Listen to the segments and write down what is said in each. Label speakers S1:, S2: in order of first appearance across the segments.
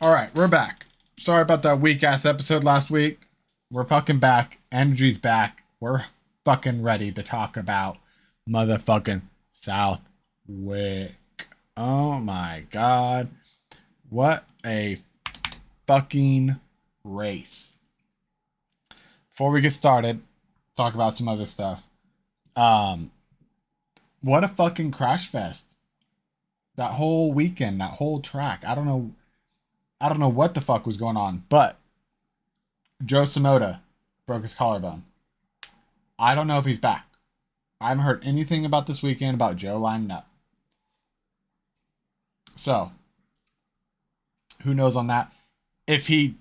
S1: All right, we're back. Sorry about that weak ass episode last week. We're fucking back. Energy's back. We're fucking ready to talk about motherfucking Southwick. Oh my god. What a fucking race. Before we get started, talk about some other stuff. Um, what a fucking crash fest. That whole weekend, that whole track. I don't know what the fuck was going on, but Joe Samota broke his collarbone. I don't know if he's back. I haven't heard anything about this weekend about Joe lining up. So, who knows on that? If he,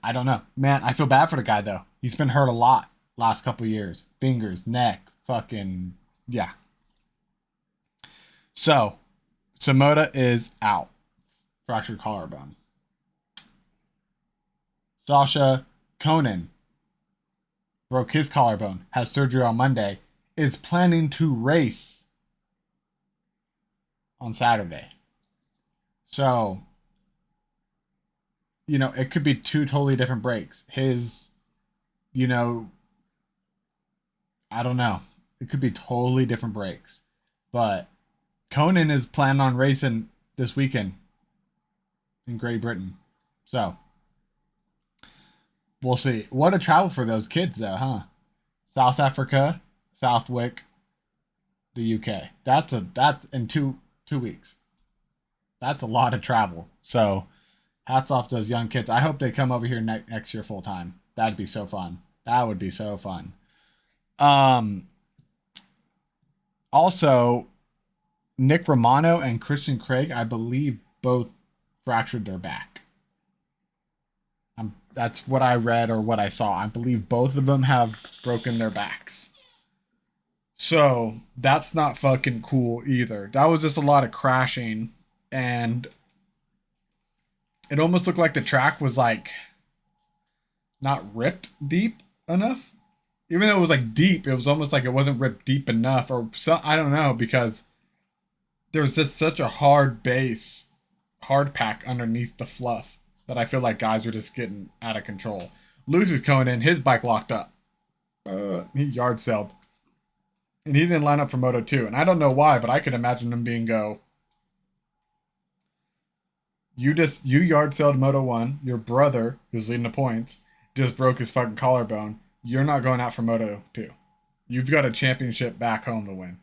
S1: I don't know. Man, I feel bad for the guy though. He's been hurt a lot last couple years. Fingers, neck, fucking, yeah. So, Samota is out. Fractured collarbone. Sasha Conan broke his collarbone, has surgery on Monday, is planning to race on Saturday. So, it could be two totally different breaks. You know, I don't know. It could be totally different breaks. But Conan is planning on racing this weekend in Great Britain. So, we'll see. What a travel for those kids, though, huh? South Africa, Southwick, the UK. That's in two weeks. That's a lot of travel. So, hats off to those young kids. I hope they come over here next year full time. That'd be so fun. That would be so fun. Um, Also, Nick Romano and Christian Craig, I believe, both fractured their back. That's what I read or what I saw. I believe both of them have broken their backs. So that's not fucking cool either. That was just a lot of crashing, and it almost looked like the track was like not ripped deep enough. Even though it was like deep, it was almost like it wasn't ripped deep enough, or so I don't know, because there's just such a hard pack underneath the fluff that I feel like guys are just getting out of control. Luke is coming in, his bike locked up. He yard sailed. And he didn't line up for Moto 2. And I don't know why, but I could imagine him being you yard sailed Moto 1, your brother, who's leading the points, just broke his fucking collarbone. You're not going out for Moto 2. You've got a championship back home to win.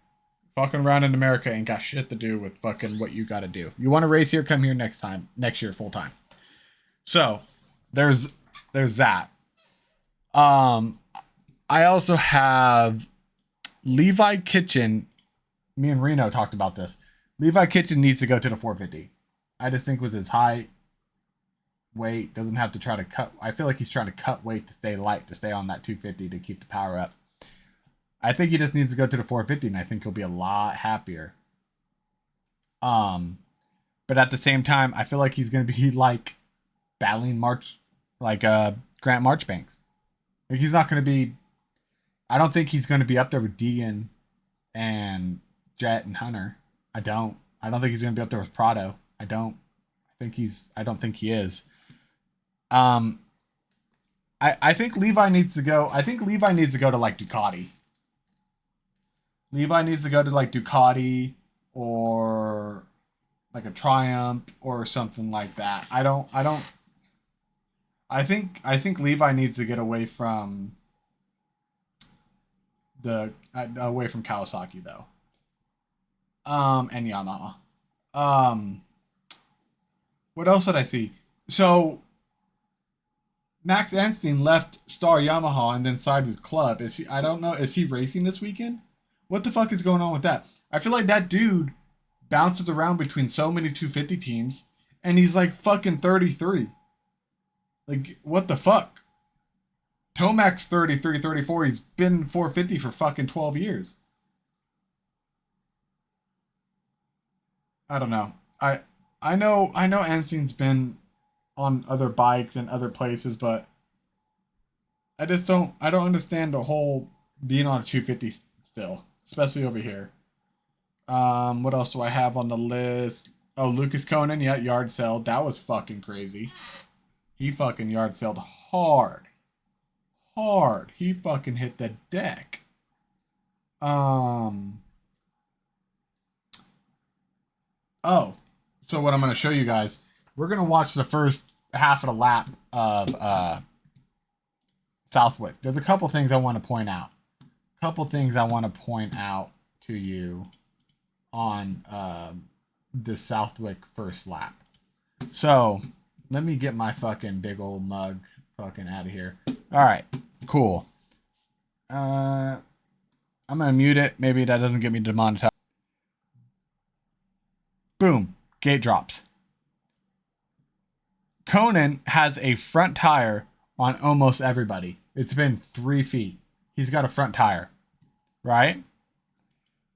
S1: Fucking around in America ain't got shit to do with fucking what you gotta do. You want to race here? Come here next year, full time. So, there's that. Um, I also have Levi Kitchen. Me and Reno talked about this. Levi Kitchen needs to go to the 450. I just think with his height, weight, doesn't have to try to cut. I feel like he's trying to cut weight to stay light, to stay on that 250 to keep the power up. I think he just needs to go to the 450, and I think he'll be a lot happier. Um, but at the same time, I feel like he's gonna be like battling Grant Marchbanks. Like he's not gonna be. I don't think he's gonna be up there with Deegan and Jet and Hunter. I don't. I don't think he's gonna be up there with Prado. I don't. I don't think he is. Um, I think Levi needs to go. I think Levi needs to go to like Ducati. Levi needs to go to like Ducati or like a Triumph or something like that. I think Levi needs to get away from Kawasaki though. And Yamaha. Um what else did I see? So Max Anstine left Star Yamaha and then signed his club. Is he? I don't know. Is he racing this weekend? What the fuck is going on with that? I feel like that dude bounces around between so many 250 teams, and he's like fucking 33. Like what the fuck? Tomac's 33, 34. He's been 450 for fucking 12 years. I don't know. I know Anstine's been on other bikes and other places, but I don't understand the whole being on a 250 still, especially over here. What else do I have on the list? Oh, Lucas Conan, yeah, yard sailed. That was fucking crazy. He fucking yard sailed hard. Hard. He fucking hit the deck. Um. Oh, so what I'm going to show you guys, we're going to watch the first half of the lap of Southwick. There's a couple things I want to point out. Couple things I want to point out to you on the Southwick first lap. So let me get my fucking big old mug fucking out of here. All right, cool. I'm gonna mute it. Maybe that doesn't get me demonetized. Boom, gate drops. Conan has a front tire on almost everybody. It's been 3 feet. He's got a front tire, right?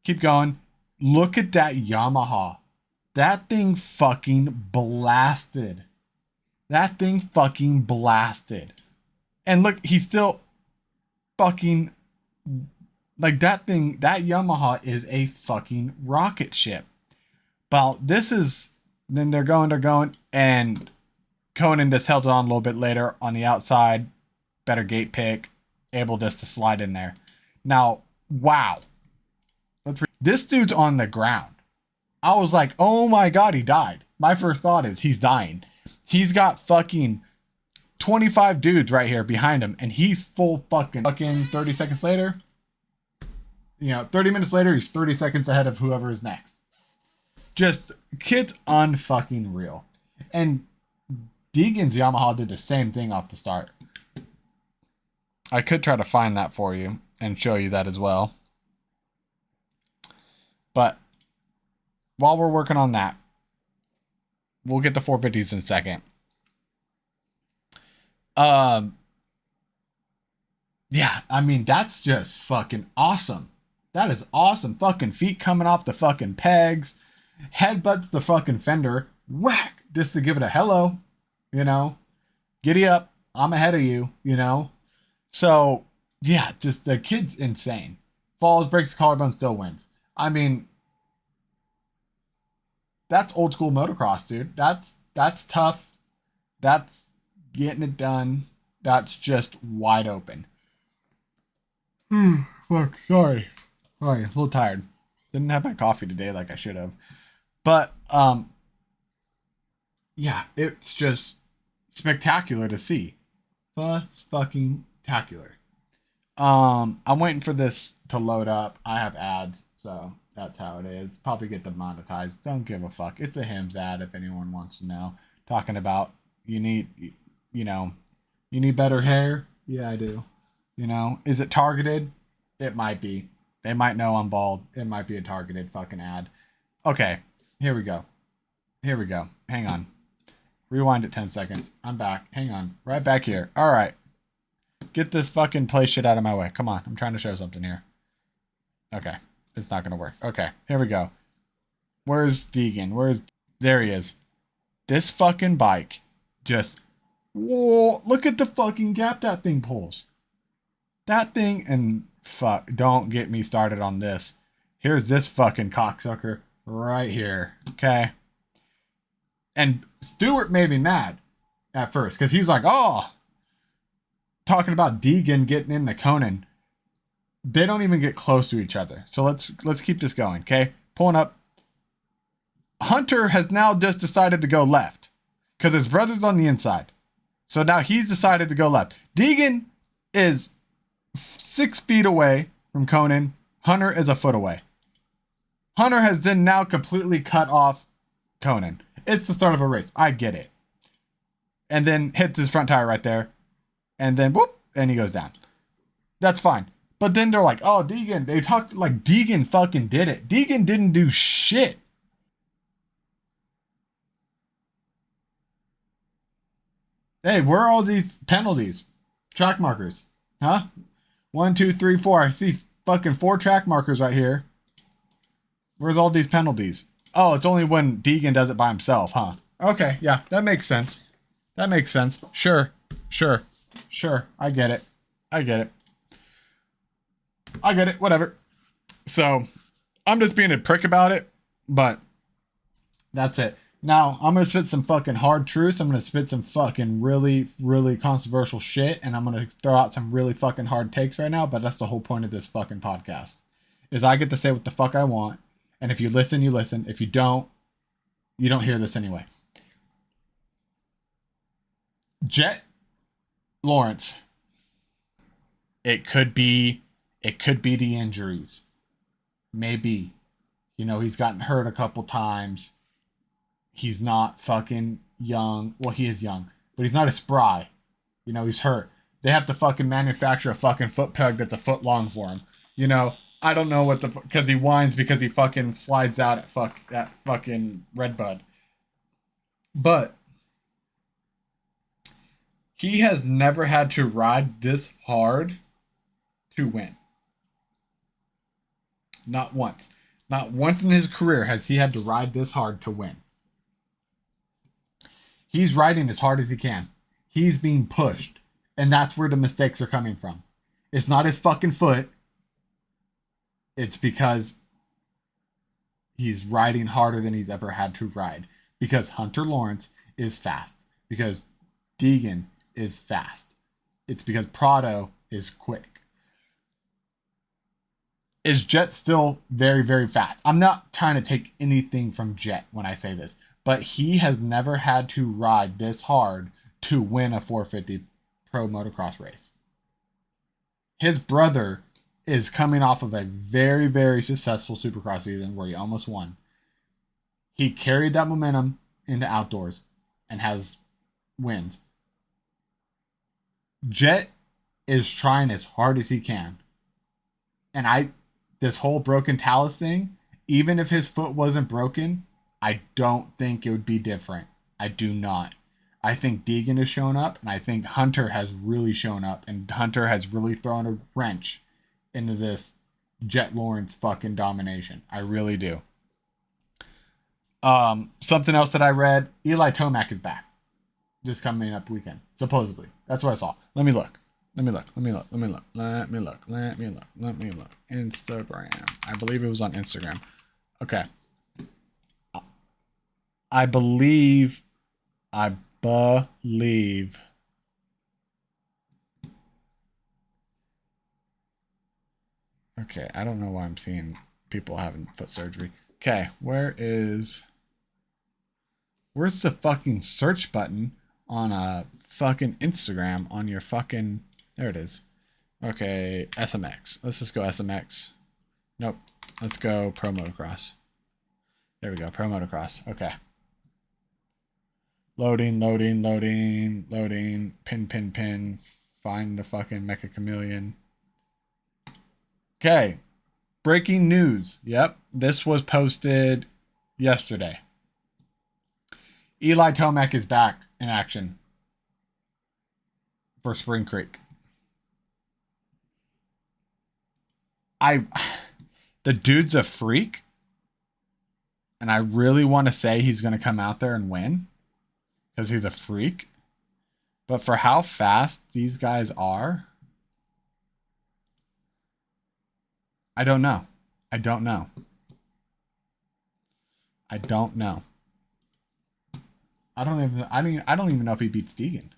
S1: Keep going. Look at that Yamaha. That thing fucking blasted. That thing fucking blasted. And look, he's still fucking like that thing. That Yamaha is a fucking rocket ship. But this is, then they're going, and Conan just held on a little bit later on the outside. Better gate pick, able just to slide in there. Now, wow. This dude's on the ground. I was like, oh my God, he died. My first thought is he's dying. He's got fucking 25 dudes right here behind him, and he's full fucking 30 seconds later. 30 minutes later, he's 30 seconds ahead of whoever is next. Just kid's unfucking real. And Deegan's Yamaha did the same thing off the start. I could try to find that for you and show you that as well. But while we're working on that, we'll get the 450s in a second. Yeah, I mean, that's just fucking awesome. That is awesome. Fucking feet coming off the fucking pegs. Headbutts the fucking fender. Whack! Just to give it a hello. Giddy up. I'm ahead of you, So, yeah, just the kid's insane. Falls, breaks the collarbone, still wins. I mean, that's old school motocross, dude. That's tough. That's getting it done. That's just wide open. Fuck, sorry. Sorry, a little tired. Didn't have my coffee today like I should have. But, yeah, it's just spectacular to see. Fucking tacular. I'm waiting for this to load up. I have ads, so that's how it is. Probably get demonetized. Don't give a fuck. It's a Hims ad if anyone wants to know. Talking about you need better hair. Yeah, I do. Is it targeted? It might be. They might know I'm bald. It might be a targeted fucking ad. Okay, here we go. Hang on. Rewind it 10 seconds. I'm back. Hang on. Right back here. All right. Get this fucking play shit out of my way. Come on. I'm trying to show something here. Okay. It's not going to work. Okay. Here we go. Where's Deegan? There he is. This fucking bike just, whoa, look at the fucking gap that thing pulls. That thing, and fuck, don't get me started on this. Here's this fucking cocksucker right here. Okay. And Stewart made me mad at first because he's like, oh, talking about Deegan getting into Conan. They don't even get close to each other. So let's keep this going, okay? Pulling up. Hunter has now just decided to go left because his brother's on the inside. So now he's decided to go left. Deegan is 6 feet away from Conan. Hunter is a foot away. Hunter has then now completely cut off Conan. It's the start of a race. I get it. And then hits his front tire right there. And then whoop, and he goes down. That's fine. But then they're like, oh, Deegan. They talked like Deegan fucking did it. Deegan didn't do shit. Hey, where are all these penalties? Track markers. Huh? 1, 2, 3, 4. I see fucking 4 track markers right here. Where's all these penalties? Oh, it's only when Deegan does it by himself, huh? Okay, yeah, that makes sense. Sure. I get it. Whatever. So, I'm just being a prick about it, but That's it. Now, I'm going to spit some fucking hard truths. I'm going to spit some fucking really, really controversial shit. And I'm going to throw out some really fucking hard takes right now. But that's the whole point of this fucking podcast. Is I get to say what the fuck I want. And if you listen, you listen. If you don't hear this anyway. Jet Lawrence. It could be the injuries. Maybe. You know, he's gotten hurt a couple times. He's not fucking young. Well, he is young, but he's not as spry. You know, he's hurt. They have to fucking manufacture a fucking foot peg that's a foot long for him. You know, I don't know what the because he whines because he fucking slides out at fucking Redbud. But he has never had to ride this hard to win. Not once. Not once in his career has he had to ride this hard to win. He's riding as hard as he can. He's being pushed. And that's where the mistakes are coming from. It's not his fucking foot. It's because he's riding harder than he's ever had to ride. Because Hunter Lawrence is fast. Because Deegan is fast. It's because Prado is quick. Is Jet still very, very fast? I'm not trying to take anything from Jet when I say this. But he has never had to ride this hard to win a 450 pro motocross race. His brother is coming off of a very, very successful supercross season where he almost won. He carried that momentum into outdoors and has wins. Jet is trying as hard as he can. And this whole broken talus thing, even if his foot wasn't broken, I don't think it would be different. I do not. I think Deegan has shown up, and I think Hunter has really shown up, and Hunter has really thrown a wrench into this Jet Lawrence fucking domination. I really do. Something else that I read, Eli Tomac is back. This coming up weekend, supposedly. That's what I saw. Let me look. Instagram. I believe it was on Instagram. Okay. I believe. Okay, I don't know why I'm seeing people having foot surgery. Okay, where's the fucking search button on a fucking Instagram on your fucking... There it is. Okay, SMX. Let's just go SMX. Nope. Let's go Pro Motocross. There we go, Pro Motocross. Okay. Loading. Pin. Find the fucking Mecha Chameleon. Okay. Breaking news. Yep. This was posted yesterday. Eli Tomac is back in action for Spring Creek. The dude's a freak. And I really want to say he's going to come out there and win. Because he's a freak. But for how fast these guys are, I don't know. I don't even know if he beats Deegan.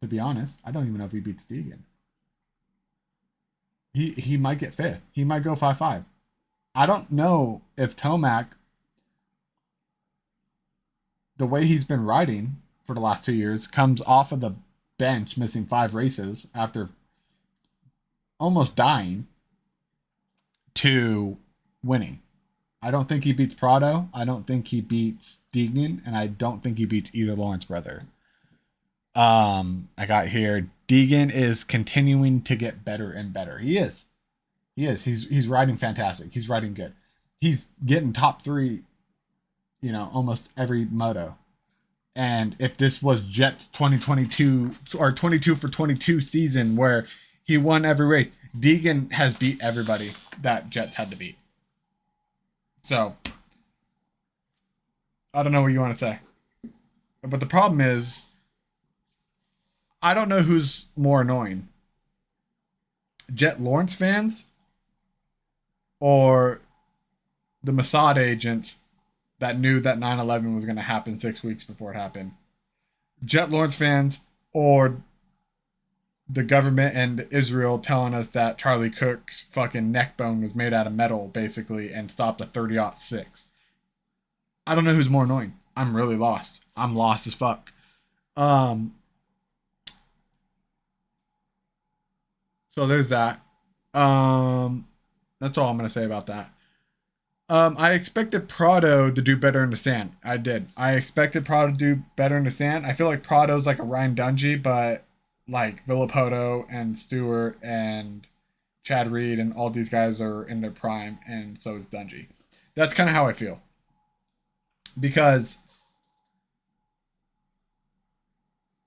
S1: To be honest, I don't even know if he beats Deegan. He might get fifth. He might go 5-5. I don't know if Tomac, the way he's been riding for the last 2 years, comes off of the bench missing 5 races after almost dying to winning. I don't think he beats Prado. I don't think he beats Deegan, and I don't think he beats either Lawrence brother. I got here. Deegan is continuing to get better and better. He is. He's riding fantastic. He's riding good. He's getting top 3, almost every moto. And if this was Jet's 2022 or 22 for 22 season where he won every race, Deegan has beat everybody that Jets had to beat. So, I don't know what you want to say. But the problem is, I don't know who's more annoying. Jet Lawrence fans or the Mossad agents that knew that 9/11 was going to happen 6 weeks before it happened. Jet Lawrence fans or the government and Israel telling us that Charlie Cook's fucking neck bone was made out of metal, basically, and stopped a 30-06. I don't know who's more annoying. I'm really lost. I'm lost as fuck. So there's that. That's all I'm gonna say about that. I expected Prado to do better in the sand. I did. I expected Prado to do better in the sand. I feel like Prado's like a Ryan Dungey, but like Villapoto and Stewart and Chad Reed and all these guys are in their prime, and so is Dungey. That's kind of how I feel. Because,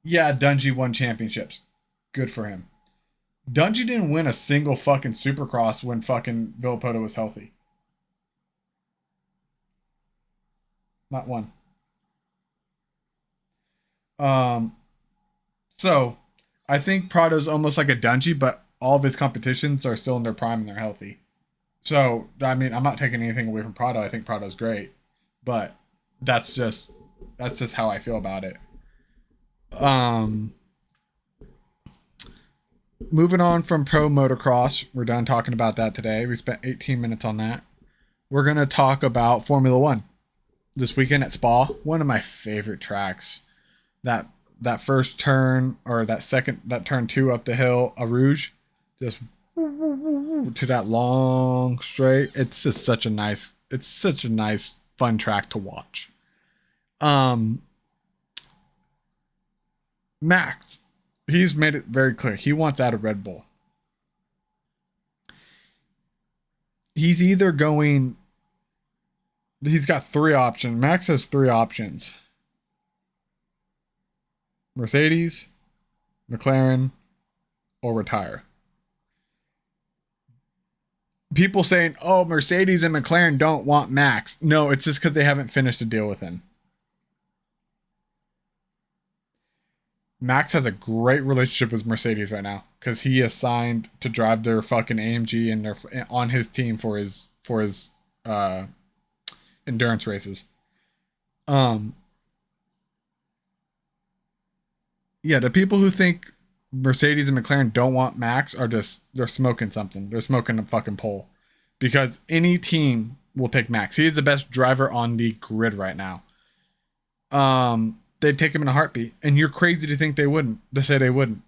S1: yeah, Dungey won championships. Good for him. Dungey didn't win a single fucking Supercross when fucking Villapoto was healthy. Not one. So I think Prado's almost like a Dungey, but all of his competitions are still in their prime and they're healthy. So I mean, I'm not taking anything away from Prado. I think Prado's great, but that's just how I feel about it. Moving on from pro motocross, we're done talking about that today. We spent 18 minutes on that. We're gonna talk about Formula One this weekend at Spa. One of my favorite tracks. That first turn or that turn 2 up the hill, a Rouge, just to that long straight. It's just such a nice fun track to watch. Max, he's made it very clear he wants out of Red Bull. He's got 3 options. Max has 3 options: Mercedes, McLaren, or retire. People saying, oh, Mercedes and McLaren don't want Max. No, it's just because they haven't finished a deal with him. Max has a great relationship with Mercedes right now because he is signed to drive their fucking AMG and they're on his team for his endurance races. Yeah, the people who think Mercedes and McLaren don't want Max they're smoking something. They're smoking a fucking pole. Because any team will take Max. He is the best driver on the grid right now. They'd take him in a heartbeat. And you're crazy to think they wouldn't. To say they wouldn't.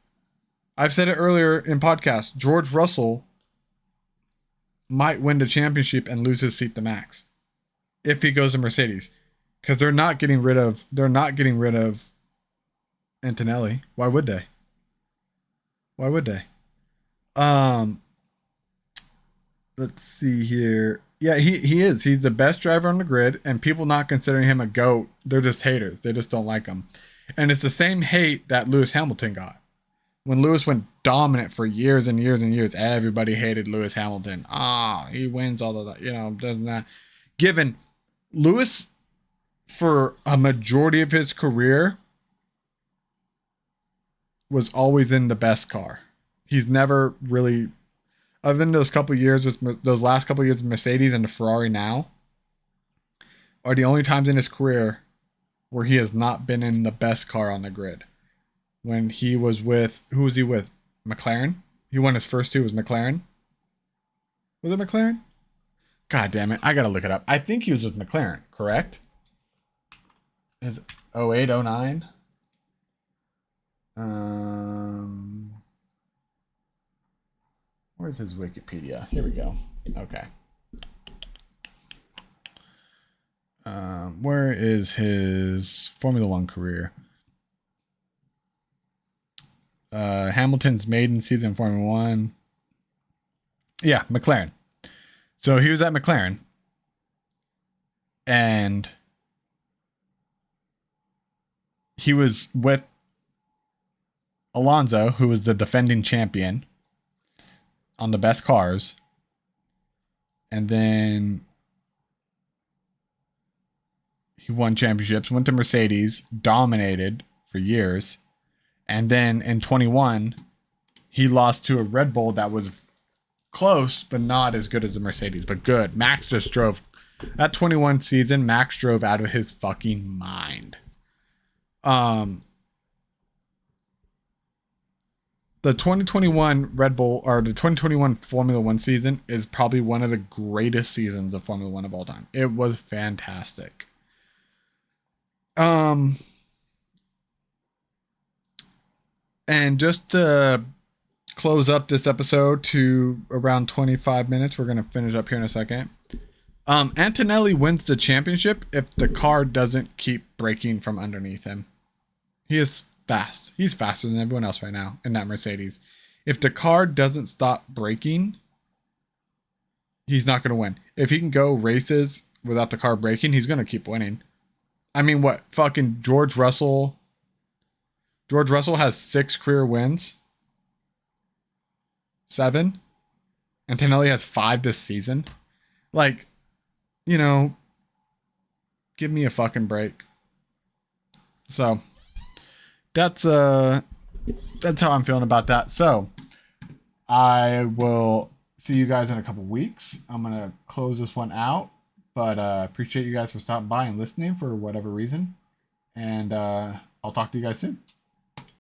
S1: I've said it earlier in podcasts. George Russell might win the championship and lose his seat to Max. If he goes to Mercedes. Because they're not getting rid of Antonelli. Why would they? Let's see here. Yeah, he is. He's the best driver on the grid, and people not considering him a GOAT, they're just haters. They just don't like him. And it's the same hate that Lewis Hamilton got. When Lewis went dominant for years and years and years, everybody hated Lewis Hamilton. He wins all of that. Doesn't that. Given Lewis, for a majority of his career, was always in the best car. He's never really, other than those last couple of years with Mercedes and the Ferrari now, are the only times in his career where he has not been in the best car on the grid. When he was with, who was he with? McLaren? He won his first 2 was McLaren. Was it McLaren? God damn it. I gotta look it up. I think he was with McLaren, correct? Is it 08, 09? Where's his Wikipedia? Here we go. Okay. Where is his Formula One career? Hamilton's maiden season in Formula One. Yeah, McLaren. So he was at McLaren. And he was with Alonso, who was the defending champion on the best cars. And then he won championships, went to Mercedes, dominated for years. And then in 21, he lost to a Red Bull that was close, but not as good as the Mercedes, but good. Max just drove That 21 season, Max drove out of his fucking mind. The 2021 Red Bull or the 2021 Formula One season is probably one of the greatest seasons of Formula One of all time. It was fantastic. And just to close up this episode to around 25 minutes, we're going to finish up here in a second. Antonelli wins the championship if the car doesn't keep braking from underneath him. He is fast. He's faster than everyone else right now in that Mercedes. If the car doesn't stop braking, he's not going to win. If he can go races without the car braking, he's going to keep winning. I mean, what? Fucking George Russell has 6 career wins. 7. Antonelli has 5 this season. Like, you know, give me a fucking break. So that's how I'm feeling about that. So I will see you guys in a couple weeks. I'm gonna close this one out, but appreciate you guys for stopping by and listening for whatever reason. And I'll talk to you guys soon.